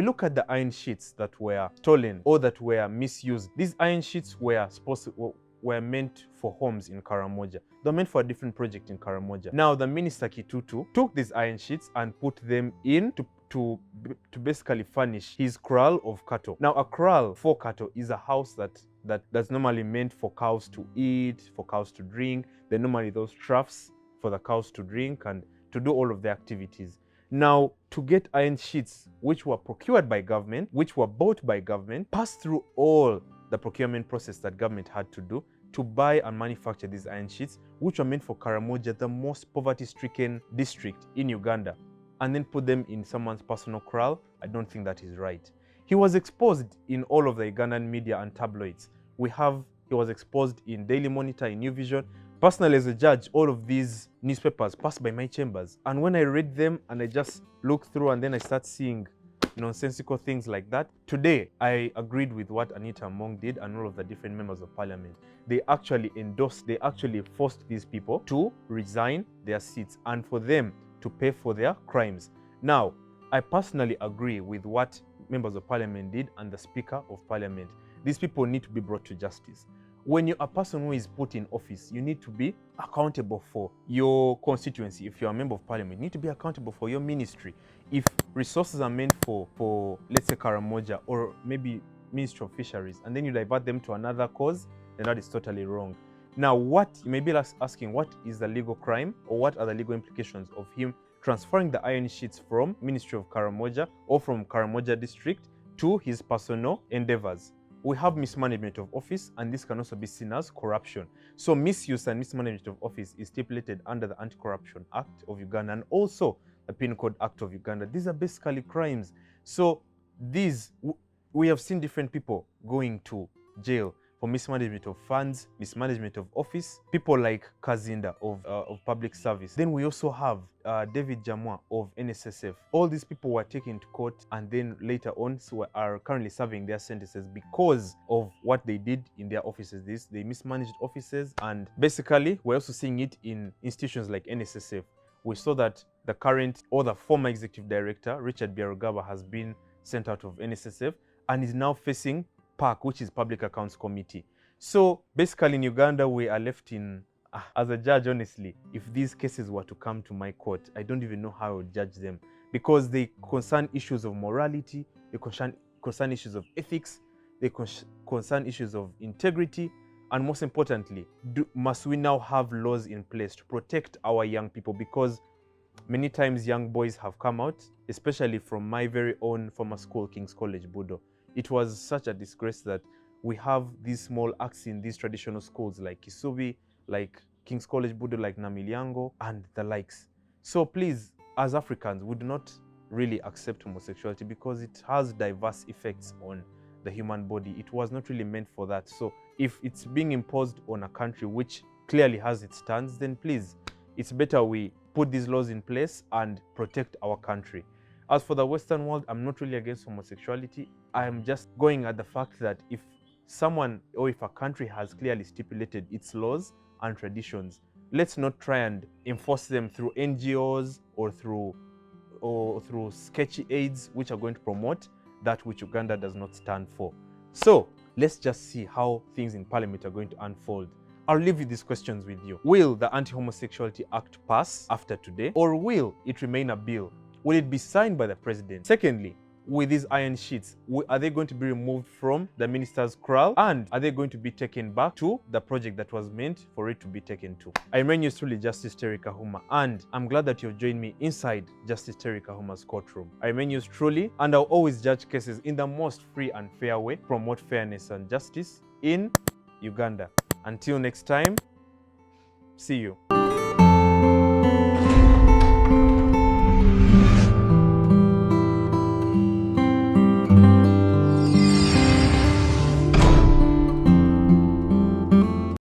look at the iron sheets that were stolen or that were misused. These iron sheets were meant for homes in Karamoja. They're meant for a different project in Karamoja. Now, the Minister Kitutu took these iron sheets and put them in to basically furnish his kraal of cattle. Now, a kraal for cattle is a house that's normally meant for cows to eat, for cows to drink. They're normally those troughs for the cows to drink and to do all of the activities. Now, to get iron sheets, which were procured by government, which were bought by government, passed through all the procurement process that government had to do to buy and manufacture these iron sheets, which were meant for Karamoja, the most poverty-stricken district in Uganda, and then put them in someone's personal kraal. I don't think that is right. He was exposed in all of the Ugandan media and tabloids. He was exposed in Daily Monitor, in New Vision. Personally, as a judge, all of these newspapers passed by my chambers. And when I read them and I just look through and then I start seeing nonsensical things like that, today I agreed with what Anita Among did and all of the different members of parliament. They actually forced these people to resign their seats and for them to pay for their crimes. Now, I personally agree with what members of parliament did and the Speaker of Parliament. These people need to be brought to justice. When you're a person who is put in office, you need to be accountable for your constituency. If you're a member of parliament, you need to be accountable for your ministry. If resources are meant for let's say Karamoja or maybe Ministry of Fisheries, and then you divert them to another cause, then that is totally wrong. Now, what you may be asking, what is the legal crime or what are the legal implications of him transferring the iron sheets from Ministry of Karamoja or from Karamoja district to his personal endeavors? We have mismanagement of office, and this can also be seen as corruption. So misuse and mismanagement of office is stipulated under the Anti-Corruption Act of Uganda and also the Penal Code Act of Uganda. These are basically crimes. So we have seen different people going to jail for mismanagement of funds, mismanagement of office, people like Kazinda of public service. Then we also have David Jamwa of NSSF. All these people were taken to court and then later on are currently serving their sentences because of what they did in their offices. They mismanaged offices, and basically we're also seeing it in institutions like NSSF. We saw that the current or the former executive director, Richard Byarugaba, has been sent out of NSSF and is now facing PAC, which is Public Accounts Committee. So basically in Uganda, we are left in, as a judge, honestly, if these cases were to come to my court, I don't even know how I would judge them because they concern issues of morality, they concern issues of ethics, they concern issues of integrity, and most importantly, must we now have laws in place to protect our young people? Because many times young boys have come out, especially from my very own former school, King's College, Budo. It was such a disgrace that we have these small acts in these traditional schools like Kisubi, like King's College, Budo, like Namilyango, and the likes. So please, as Africans, we do not really accept homosexuality because it has diverse effects on the human body. It was not really meant for that. So if it's being imposed on a country which clearly has its stands, then please, it's better we put these laws in place and protect our country. As for the Western world, I'm not really against homosexuality. I'm just going at the fact that if someone or if a country has clearly stipulated its laws and traditions, let's not try and enforce them through NGOs or through sketchy aids which are going to promote that which Uganda does not stand for. So let's just see how things in Parliament are going to unfold. I'll leave you these questions with you. Will the Anti-Homosexuality Act pass after today, or will it remain a bill? Will it be signed by the president? Secondly, with these iron sheets, are they going to be removed from the minister's kraal, and are they going to be taken back to the project that was meant for it to be taken to? I remain yours truly, Justice Terry Kahuma, and I'm glad that you've joined me inside Justice Terry Kahuma's courtroom. I remain yours truly, and I'll always judge cases in the most free and fair way, promote fairness and justice in Uganda. Until next time, see you.